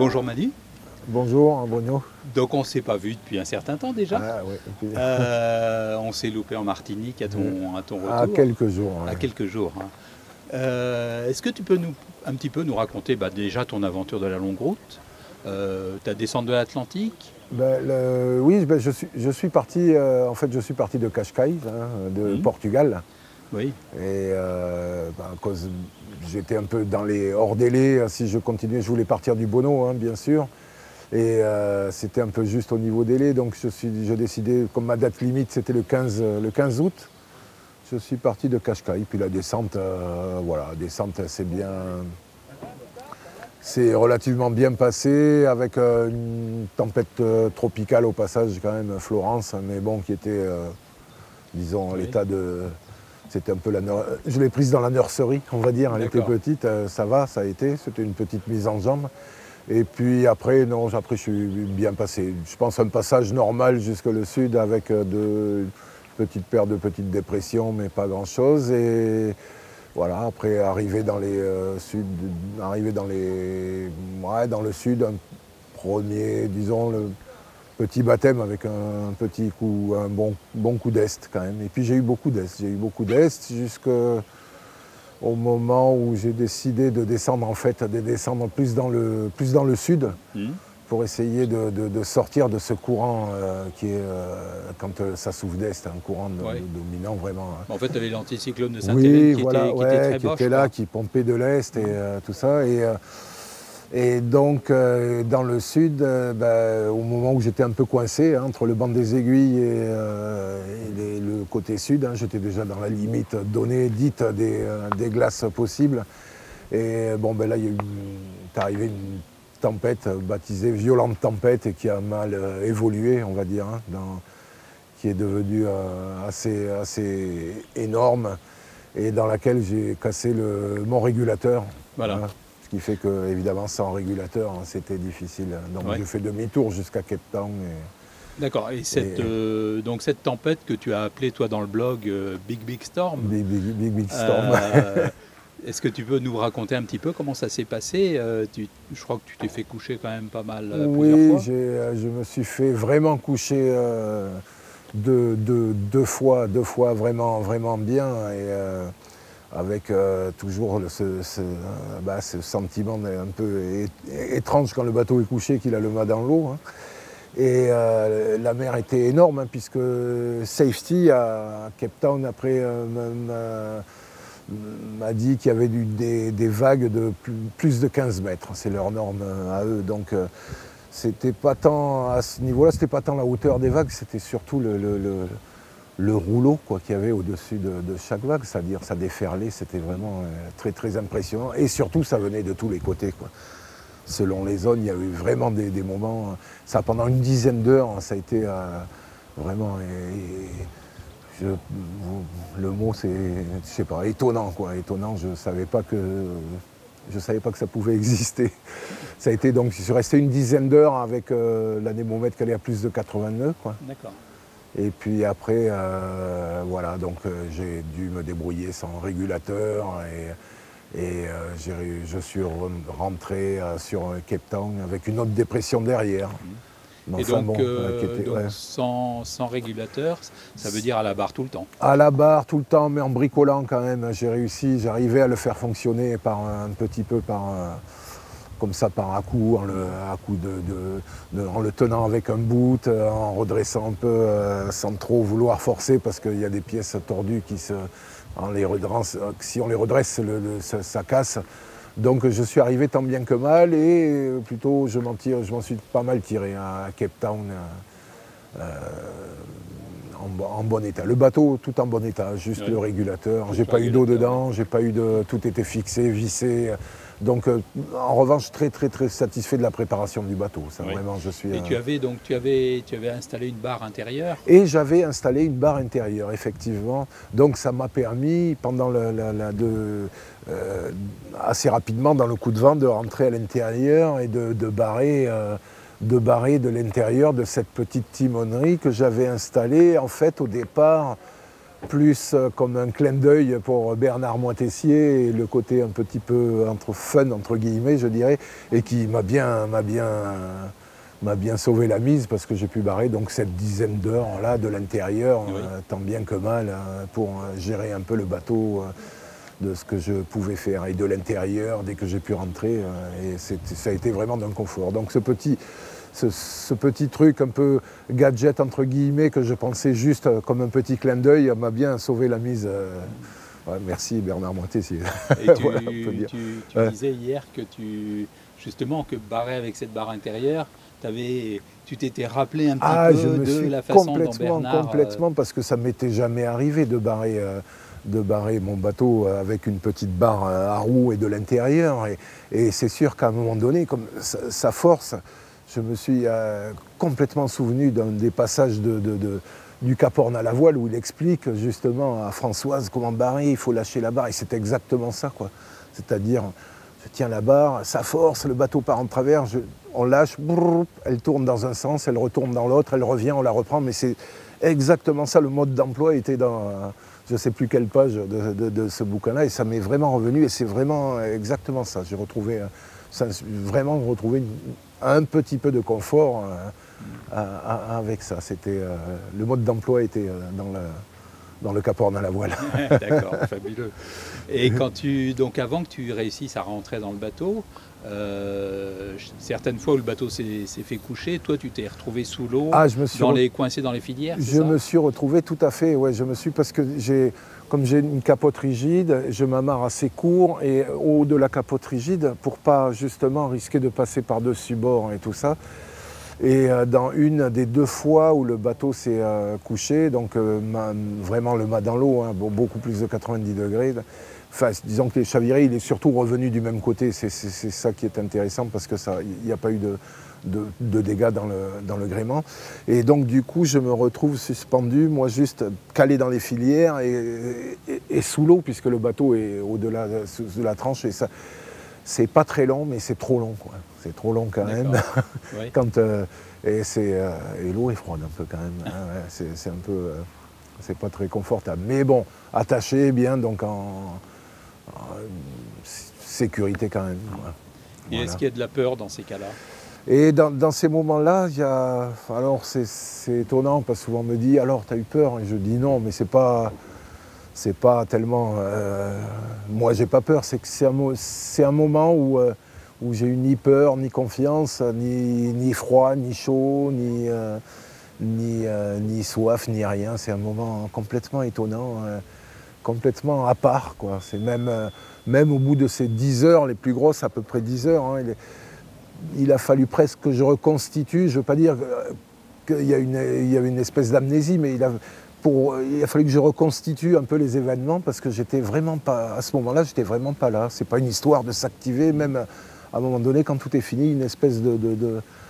Bonjour Manu. Bonjour Bruno. Donc on ne s'est pas vu depuis un certain temps déjà. Ah, ouais. On s'est loupé en Martinique à ton retour. À quelques jours. Ouais. À quelques jours. Hein. Est-ce que tu peux un petit peu nous raconter déjà ton aventure de la longue route, ta descente de l'Atlantique? Oui, je suis parti. En fait, je suis parti de Cascais, de Portugal. Oui. Et à cause, j'étais un peu dans les hors délais. Si je continuais, je voulais partir du Bono, bien sûr. Et c'était un peu juste au niveau délai, donc j'ai décidé, comme ma date limite c'était le 15 août, je suis parti de Cascais. Puis la descente, c'est relativement bien passé, avec une tempête tropicale au passage quand même, Florence, mais bon, qui était, disons, à l'état de... C'était un peu je l'ai prise dans la nurserie, on va dire, elle était petite, ça a été, c'était une petite mise en jambe. Et puis après, je suis bien passé. Je pense un passage normal jusque le sud avec une petite paire de petites dépressions, mais pas grand-chose. Et voilà, après arriver dans le sud, un premier, disons, le petit baptême avec un bon coup d'est quand même. Et puis j'ai eu beaucoup d'est jusqu'au moment où j'ai décidé de descendre, plus dans le sud, pour essayer de sortir de ce courant qui est, quand ça souffle d'est, un courant dominant vraiment. En fait, tu avais l'anticyclone de Sainte-Hélène qui était très était là, qui pompait de l'est et tout ça. Et donc, dans le sud, au moment où j'étais un peu coincé, entre le banc des aiguilles et le côté sud, j'étais déjà dans la limite dite des glaces possibles. Et là, il est arrivé une tempête, baptisée violente tempête, et qui a mal évolué, on va dire, qui est devenue assez énorme, et dans laquelle j'ai cassé mon régulateur. Voilà. Ce qui fait que, évidemment, sans régulateur, c'était difficile. Donc j'ai fait demi-tour jusqu'à Cape Town. D'accord. Et donc cette tempête que tu as appelée, toi, dans le blog, Big Storm. Big Storm. Est-ce que tu peux nous raconter un petit peu comment ça s'est passé? Je crois que tu t'es fait coucher quand même pas mal plusieurs fois. Oui, je me suis fait vraiment coucher deux fois vraiment, vraiment bien. Et, avec toujours ce sentiment un peu étrange quand le bateau est couché, qu'il a le mât dans l'eau. Et la mer était énorme, puisque Safety à Cape Town après m'a dit qu'il y avait des vagues de plus de 15 mètres. C'est leur norme à eux. Donc c'était pas tant à ce niveau-là, c'était pas tant la hauteur des vagues, c'était surtout le rouleau qu'il y avait au-dessus de chaque vague, c'est-à-dire ça déferlait, c'était vraiment très très impressionnant. Et surtout, ça venait de tous les côtés, Selon les zones, il y a eu vraiment des moments, ça pendant une dizaine d'heures, ça a été vraiment, le mot c'est, je sais pas, étonnant, étonnant, je savais pas que ça pouvait exister. Ça a été donc, je suis resté une dizaine d'heures avec l'anémomètre qui allait à plus de 89, D'accord. Et puis après, donc j'ai dû me débrouiller sans régulateur et je suis rentré sur Cape Town avec une autre dépression derrière. Et donc, sans régulateur, ça veut dire à la barre tout le temps? À la barre tout le temps, mais en bricolant quand même. J'arrivais à le faire fonctionner comme ça, par à-coup, en le tenant avec un bout, en redressant un peu, sans trop vouloir forcer, parce qu'il y a des pièces tordues si on les redresse, ça casse. Donc je suis arrivé tant bien que mal, et plutôt je m'en suis pas mal tiré à Cape Town, en bon état. Le bateau tout en bon état, juste le régulateur. J'ai pas eu d'eau dedans, tout était fixé, vissé. Donc en revanche, très très très satisfait de la préparation du bateau. Ça, vraiment, je suis. Et tu avais installé une barre intérieure? Et j'avais installé une barre intérieure, effectivement. Donc ça m'a permis, pendant assez rapidement dans le coup de vent, de rentrer à l'intérieur et de barrer de l'intérieur de cette petite timonerie que j'avais installée, en fait, au départ, plus comme un clin d'œil pour Bernard Moitessier, et le côté un petit peu fun, entre guillemets, je dirais, et qui m'a bien sauvé la mise, parce que j'ai pu barrer donc cette dizaine d'heures là de l'intérieur, oui. tant bien que mal, pour gérer un peu le bateau, de ce que je pouvais faire, et de l'intérieur dès que j'ai pu rentrer, et ça a été vraiment d'un confort. Donc ce petit truc un peu gadget entre guillemets, que je pensais juste comme un petit clin d'œil, m'a bien sauvé la mise. Ouais, merci Bernard Moitessier. Et voilà, tu disais hier que justement que barrer avec cette barre intérieure, tu t'étais rappelé un petit peu de la façon dont Bernard... Complètement, parce que ça m'était jamais arrivé de barrer mon bateau avec une petite barre à roue et de l'intérieur. Et c'est sûr qu'à un moment donné, comme ça force, je me suis complètement souvenu d'un des passages du Cap Horn à la voile, où il explique justement à Françoise comment barrer, il faut lâcher la barre. Et c'est exactement ça, quoi. C'est-à-dire, je tiens la barre, ça force, le bateau part en travers, on lâche, brrr, elle tourne dans un sens, elle retourne dans l'autre, elle revient, on la reprend. Mais c'est exactement ça, le mode d'emploi était dans je ne sais plus quelle page de ce bouquin-là, et ça m'est vraiment revenu, et c'est vraiment exactement ça. J'ai vraiment retrouvé un petit peu de confort avec ça. Le mode d'emploi était dans le Cap Horn à la voile. D'accord, fabuleux. Et donc avant que tu réussisses à rentrer dans le bateau, certaines fois où le bateau s'est fait coucher, toi tu t'es retrouvé sous l'eau, coincé dans les filières, je me suis retrouvé, tout à fait, ouais, parce que comme j'ai une capote rigide, je m'amarre assez court et au haut de la capote rigide pour pas justement risquer de passer par-dessus bord et tout ça. Et dans une des 2 fois où le bateau s'est couché, donc vraiment le mât dans l'eau, hein, beaucoup plus de 90 degrés, enfin, disons que les chavirés, il est surtout revenu du même côté, c'est ça qui est intéressant, parce que il n'y a pas eu de dégâts dans le gréement. Et donc du coup, je me retrouve suspendu, moi juste calé dans les filières et sous l'eau, puisque le bateau est au-delà de la tranche, et ça, c'est pas très long, mais c'est trop long, quoi. C'est trop long quand même. Oui. Et l'eau est froide un peu quand même, hein, ouais, c'est un peu... c'est pas très confortable. Mais bon, attaché bien, donc en sécurité quand même. Et est-ce qu'il y a de la peur dans ces cas-là? Et dans ces moments-là, alors c'est étonnant, parce que souvent on me dit « alors, t'as eu peur ?» Et je dis non, mais c'est pas tellement... moi, j'ai pas peur, c'est que c'est un moment où j'ai eu ni peur, ni confiance, ni froid, ni chaud, ni soif, ni rien. C'est un moment complètement étonnant, complètement à part, quoi. C'est même au bout de ces 10 heures, les plus grosses, à peu près 10 heures, hein, il a fallu presque que je reconstitue. Je ne veux pas dire qu'il y a une espèce d'amnésie, mais il a fallu que je reconstitue un peu les événements, parce que j'étais vraiment pas, à ce moment-là, j'étais vraiment pas là. C'est pas une histoire de s'activer, même à un moment donné, quand tout est fini, une espèce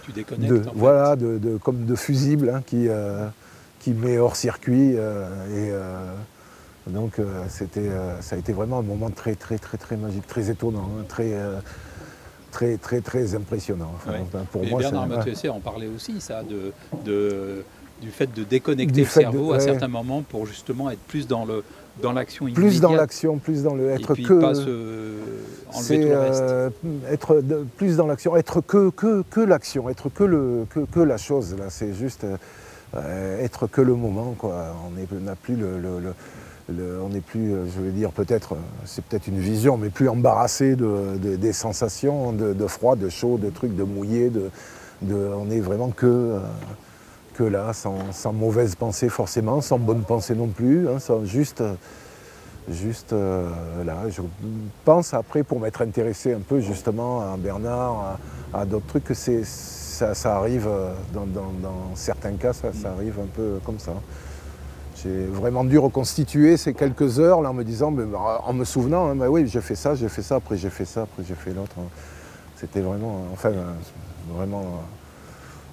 tu déconnectes, voilà, comme de fusible, hein, qui met hors circuit. Donc ça a été vraiment un moment très très très très magique, très étonnant, hein, très très très impressionnant. Enfin, ouais. Pour moi, Bernard Moitessier en parlait aussi, ça, du fait de déconnecter le cerveau à certains moments pour justement être plus dans l'action immédiate. Plus dans l'action, plus dans le être, et puis pas enlever tout le reste. Plus dans l'action, être que l'action, être que la chose. Là, c'est juste être que le moment, quoi. On n'a plus on n'est plus, je vais dire peut-être, c'est peut-être une vision, mais plus embarrassé des sensations, de froid, de chaud, de trucs, de mouillé, on est vraiment que là, sans mauvaise pensée forcément, sans bonne pensée non plus, hein, juste là. Je pense après, pour m'être intéressé un peu justement à Bernard, à d'autres trucs, que ça arrive, dans certains cas, ça arrive un peu comme ça. J'ai vraiment dû reconstituer ces quelques heures là, en me disant, en me souvenant, hein, oui, j'ai fait ça, après j'ai fait ça, après j'ai fait l'autre. C'était vraiment, vraiment,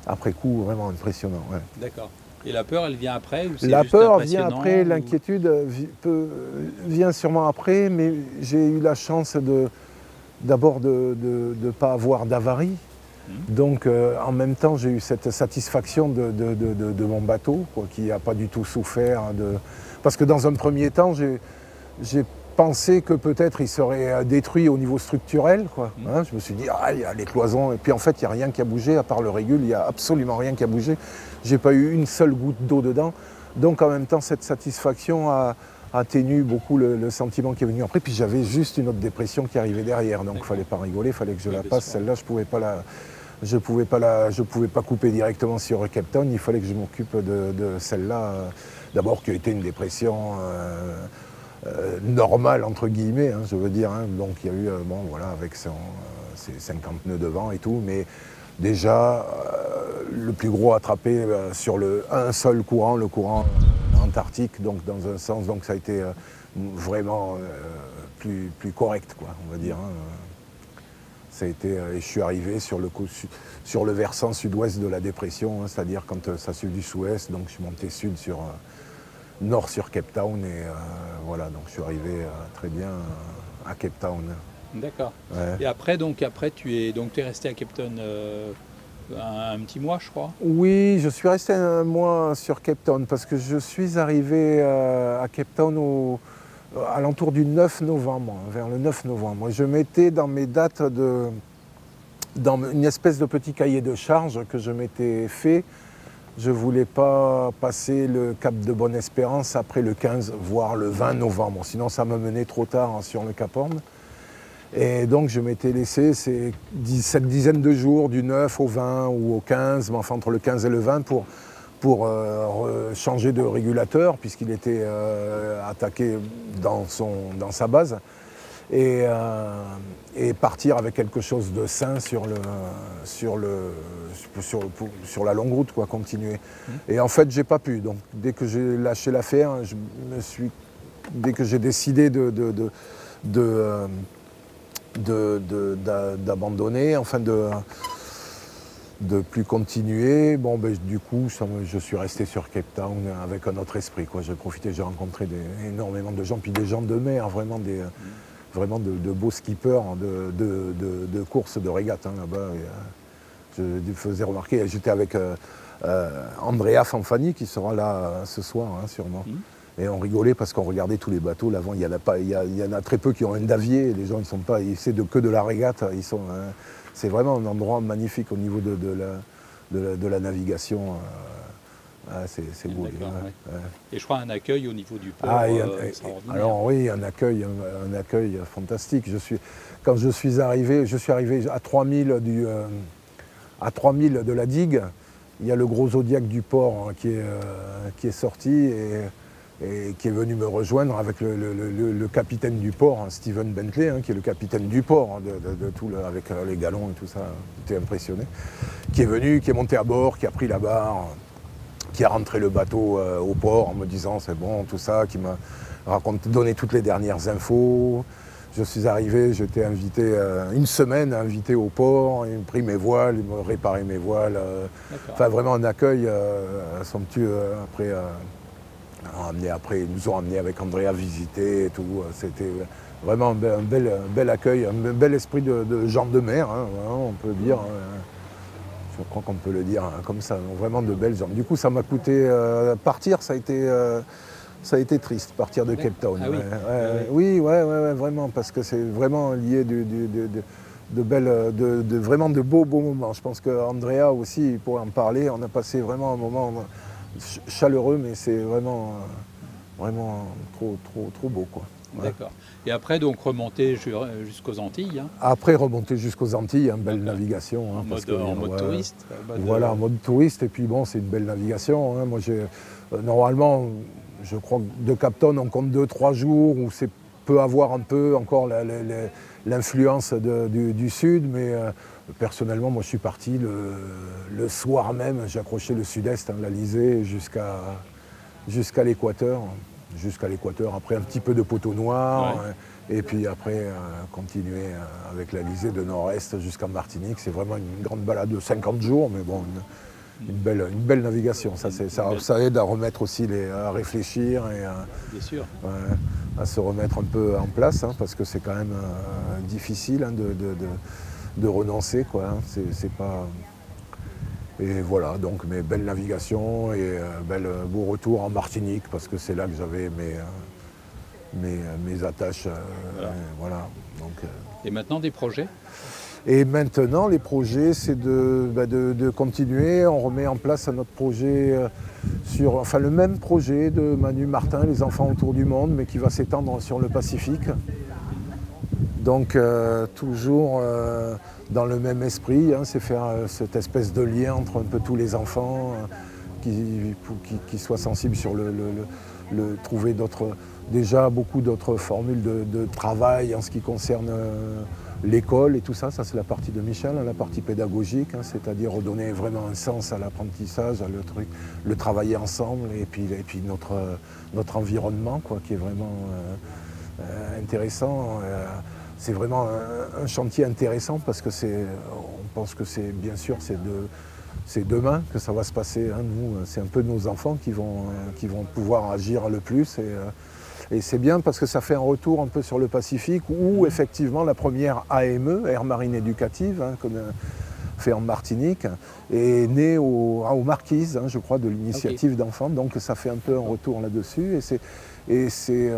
après coup, vraiment impressionnant. Ouais. D'accord. Et la peur, elle vient après, ou c'est La juste peur vient impressionnant, après, l'inquiétude vient sûrement après, mais j'ai eu la chance d'abord de ne pas avoir d'avarie. Donc en même temps, j'ai eu cette satisfaction de mon bateau, quoi, qui n'a pas du tout souffert. Parce que dans un premier temps, j'ai pensé que peut-être il serait détruit au niveau structurel, quoi. Hein, je me suis dit, ah, il y a les cloisons, et puis en fait, il n'y a rien qui a bougé, à part le régule, il n'y a absolument rien qui a bougé. J'ai pas eu une seule goutte d'eau dedans. Donc en même temps, cette satisfaction a atténue beaucoup le sentiment qui est venu après. Puis j'avais juste une autre dépression qui arrivait derrière, donc il ne fallait pas rigoler, il fallait que je la passe. Celle-là, je ne pouvais pas couper directement sur Cape Town, il fallait que je m'occupe de celle-là. D'abord, qui a été une dépression normale, entre guillemets, hein, je veux dire. Hein. Donc il y a eu, bon voilà, avec ses 50 nœuds de vent et tout, mais déjà, le plus gros attrapé sur un seul courant, le courant antarctique, donc dans un sens, donc ça a été vraiment plus correct, quoi, on va dire. Hein. Ça a été, et je suis arrivé sur le versant sud-ouest de la dépression, hein, c'est-à-dire quand ça suit du sud-ouest, donc je suis monté sud nord sur Cape Town, et voilà, donc je suis arrivé très bien à Cape Town. D'accord. Ouais. Et après, tu es resté à Cape Town un petit mois, je crois. Oui, je suis resté un mois sur Cape Town parce que je suis arrivé à Cape Town à l'entour du 9 novembre, vers le 9 novembre. Je mettais dans mes dates dans une espèce de petit cahier de charge que je m'étais fait. Je ne voulais pas passer le cap de Bonne-Espérance après le 15, voire le 20 novembre, sinon ça me menait trop tard sur le Cap Horn. Et donc je m'étais laissé cette dizaine de jours, du 9 au 20 ou au 15, mais enfin entre le 15 et le 20 pour changer de régulateur, puisqu'il était attaqué dans sa base, et partir avec quelque chose de sain sur la longue route, quoi, continuer. Et en fait, j'ai pas pu. Donc dès que j'ai lâché l'affaire, dès que j'ai décidé d'abandonner, enfin de plus continuer. Bon, ben, du coup, je suis resté sur Cape Town avec un autre esprit, quoi. J'ai profité, j'ai rencontré énormément de gens, puis des gens de mer, vraiment de beaux skippers de courses, de régates, hein, là-bas. Je faisais remarquer, j'étais avec Andrea Fanfani, qui sera là ce soir, hein, sûrement. Et on rigolait parce qu'on regardait tous les bateaux. L'avant, il y en a très peu qui ont un davier. Les gens, ils sont pas, c'est que de la régate. C'est vraiment un endroit magnifique au niveau de la navigation. C'est beau. Ouais. Ouais. Et je crois un accueil au niveau du port extraordinaire. Alors oui, un accueil fantastique. Quand je suis arrivé à 3000 de la digue. Il y a le gros Zodiac du port, hein, qui est sorti et qui est venu me rejoindre avec le capitaine du port, hein, Stephen Bentley, hein, qui est le capitaine du port, hein, avec les galons et tout ça. J'étais impressionné. Qui est venu, qui est monté à bord, qui a pris la barre, qui a rentré le bateau au port en me disant c'est bon, tout ça, qui m'a donné toutes les dernières infos. Je suis arrivé, j'étais invité, une semaine invité au port, ils m'ont pris mes voiles, ils m'ont réparé mes voiles. Enfin vraiment un accueil somptueux. Après, ils nous ont amenés avec Andrea visiter et tout. C'était vraiment un bel accueil, un bel esprit de gens de mer, hein, on peut dire. Je crois qu'on peut le dire, hein, comme ça, vraiment de belles gens. Du coup, ça m'a coûté partir, ça a été triste, partir de Cape Town. Ah oui. Oui, vraiment, parce que c'est vraiment lié vraiment de beaux moments. Je pense qu'Andrea aussi, il pourrait en parler. On a passé vraiment un moment chaleureux, mais c'est vraiment trop beau, quoi. Ouais. D'accord. Et après, donc, remonter jusqu'aux Antilles. Hein. Après, remonter jusqu'aux Antilles, hein, belle navigation. Hein, en mode touriste. Voilà, en mode touriste. Et puis bon, c'est une belle navigation. Hein. Moi, normalement, je crois que de Cape Town, on compte 2-3 jours où c'est peut avoir un peu encore l'influence du sud, mais personnellement, moi, je suis parti le soir même. J'ai accroché le sud-est, hein, l'Alizé, jusqu'à l'équateur. Après un petit peu de poteau noir, ouais. Et puis après continuer avec l'Alizé de nord-est jusqu'en Martinique. C'est vraiment une grande balade de 50 jours, mais bon, une belle navigation. Ça aide à remettre aussi, à réfléchir et à se remettre un peu en place, hein, parce que c'est quand même difficile, hein, de renoncer, quoi. Hein. C'est pas... Et voilà, donc mes belles navigations et beau retour en Martinique, parce que c'est là que j'avais mes attaches. Voilà. Donc, et maintenant, des projets? Et maintenant, les projets, c'est de continuer. On remet en place notre projet le même projet de Manu Martin, Les enfants autour du monde, mais qui va s'étendre sur le Pacifique. Donc toujours dans le même esprit, hein, c'est faire cette espèce de lien entre un peu tous les enfants qui soient sensibles sur trouver déjà beaucoup d'autres formules de travail en ce qui concerne l'école et tout ça. Ça c'est la partie de Michel, hein, la partie pédagogique, hein, c'est-à-dire redonner vraiment un sens à l'apprentissage, le travailler ensemble et puis notre environnement, quoi, qui est vraiment intéressant. C'est vraiment un chantier intéressant parce que on pense que bien sûr c'est demain que ça va se passer. Hein. Nous, c'est un peu nos enfants qui vont pouvoir agir le plus. Et c'est bien parce que ça fait un retour un peu sur le Pacifique où effectivement la première AME, Air Marine Éducative, hein, qu'on a fait en Martinique, est née aux Marquises, hein, je crois, de l'initiative d'enfants. Donc ça fait un peu un retour là-dessus. Et c'est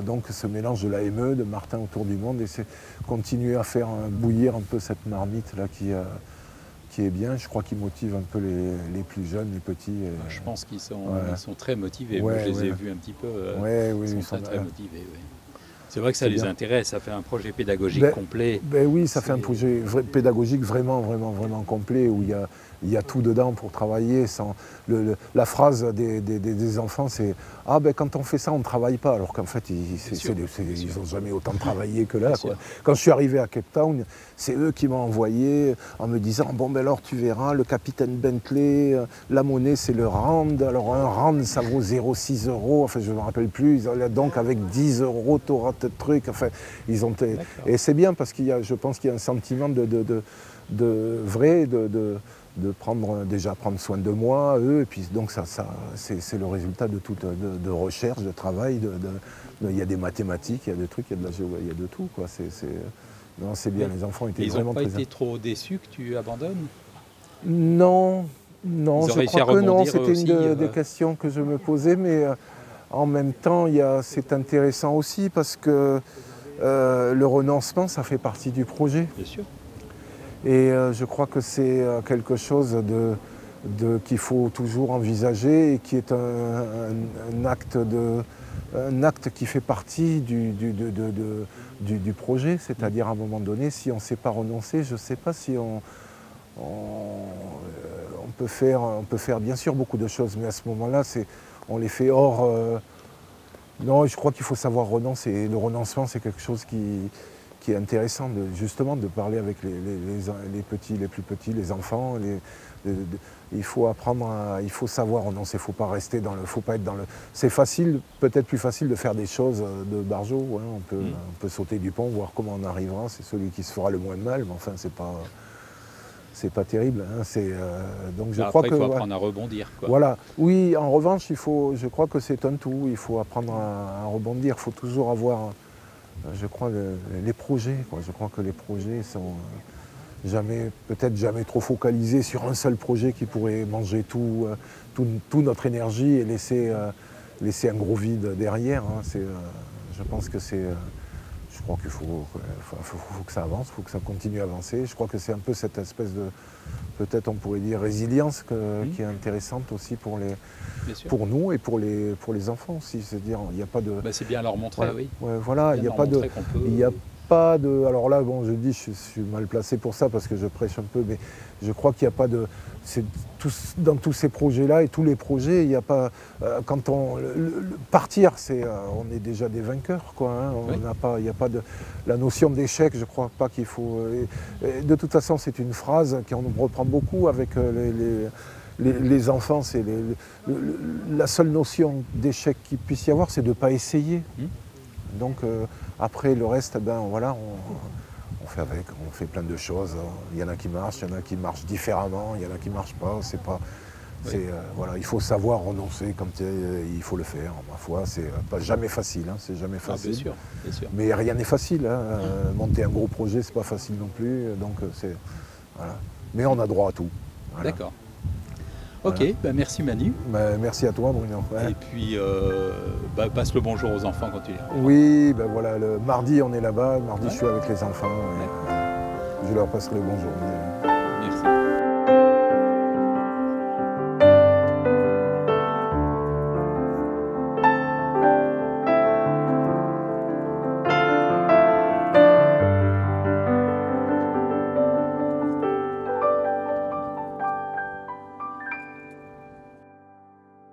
donc ce mélange de l'AME, de Martin autour du monde, et c'est continuer à faire bouillir un peu cette marmite là qui est bien, je crois qu'il motive un peu les plus jeunes, les petits. Je pense qu'ils sont très motivés. Moi, je les ai vus un petit peu. Ils sont très motivés. Ouais. C'est vrai que ça les intéresse, ça fait un projet pédagogique complet. Oui, ça fait un projet pédagogique vraiment complet où il y a tout dedans pour travailler. La phrase des enfants, c'est « Ah ben quand on fait ça, on ne travaille pas », alors qu'en fait, ils n'ont jamais autant travaillé que là. Quoi. Quand je suis arrivé à Cape Town, c'est eux qui m'ont envoyé en me disant « Bon ben alors tu verras, le capitaine Bentley, la monnaie c'est le rand, alors un rand ça vaut 0,6 €, enfin je ne me rappelle plus, donc avec 10 € tu auras tel truc ». Enfin, et c'est bien parce je pense qu'il y a un sentiment de prendre soin de moi, eux, et puis donc ça c'est le résultat de recherche, de travail, il y a des mathématiques, il y a des trucs, il y a de la géo, il y a de tout, quoi. Non, c'est bien, les enfants étaient vraiment très... Ils n'ont pas été trop déçus que tu abandonnes? Non, je crois que non, c'était une des questions que je me posais, mais en même temps, c'est intéressant aussi parce que le renoncement, ça fait partie du projet. Bien sûr. Et je crois que c'est quelque chose qu'il faut toujours envisager et qui est un acte qui fait partie du projet. C'est-à-dire à un moment donné, si on ne sait pas renoncer, je ne sais pas si on peut faire bien sûr beaucoup de choses, mais à ce moment-là, on les fait hors... Non, je crois qu'il faut savoir renoncer. Et le renoncement, c'est quelque chose qui est intéressant, justement, de parler avec les plus petits, les enfants. Il faut apprendre, il faut savoir renoncer. Il ne faut pas rester faut pas être dans le... C'est facile, peut-être plus facile de faire des choses de barjot. Hein. On peut sauter du pont, voir comment on arrivera. C'est celui qui se fera le moins de mal, mais enfin, c'est pas terrible. Hein. Donc je crois il faut apprendre à rebondir. Quoi. Voilà. Oui, en revanche, je crois que c'est un tout. Il faut apprendre à rebondir. Il faut toujours avoir, je crois, les projets. Quoi. Je crois que les projets sont peut-être jamais trop focalisés sur un seul projet qui pourrait manger toute notre énergie et laisser un gros vide derrière. Hein. Je pense que c'est... Je crois qu'il faut que ça avance, il faut que ça continue à avancer. Je crois que c'est un peu cette espèce de, peut-être on pourrait dire, résilience qui est intéressante aussi pour nous et pour les enfants aussi. C'est-à-dire, il n'y a pas de... c'est bien leur montrer, oui. Voilà, il n'y a pas de... Alors là, bon, je dis, je suis mal placé pour ça parce que je prêche un peu, mais je crois qu'il n'y a pas de... Dans tous ces projets-là et tous les projets, il n'y a pas... partir, on est déjà des vainqueurs, quoi. Hein, il n'y a pas de... La notion d'échec, je ne crois pas qu'il faut... de toute façon, c'est une phrase qu'on reprend beaucoup avec les enfants. C'est la seule notion d'échec qu'il puisse y avoir, c'est de ne pas essayer. Donc après le reste, voilà, on fait avec, on fait plein de choses. Il y en a qui marchent, il y en a qui marchent différemment, il y en a qui ne marchent pas. Voilà, il faut savoir renoncer quand il faut le faire. Ma foi, c'est pas jamais facile, hein, c'est jamais facile. Bien sûr, bien sûr. Mais rien n'est facile. Hein. Monter un gros projet, c'est pas facile non plus. Donc voilà. Mais on a droit à tout. Voilà. D'accord. Ok, merci Manu. Merci à toi Bruno. Et puis passe le bonjour aux enfants quand tu les reverras. Oui, voilà, le mardi on est là-bas, mardi je suis avec les enfants. Je leur passerai le bonjour.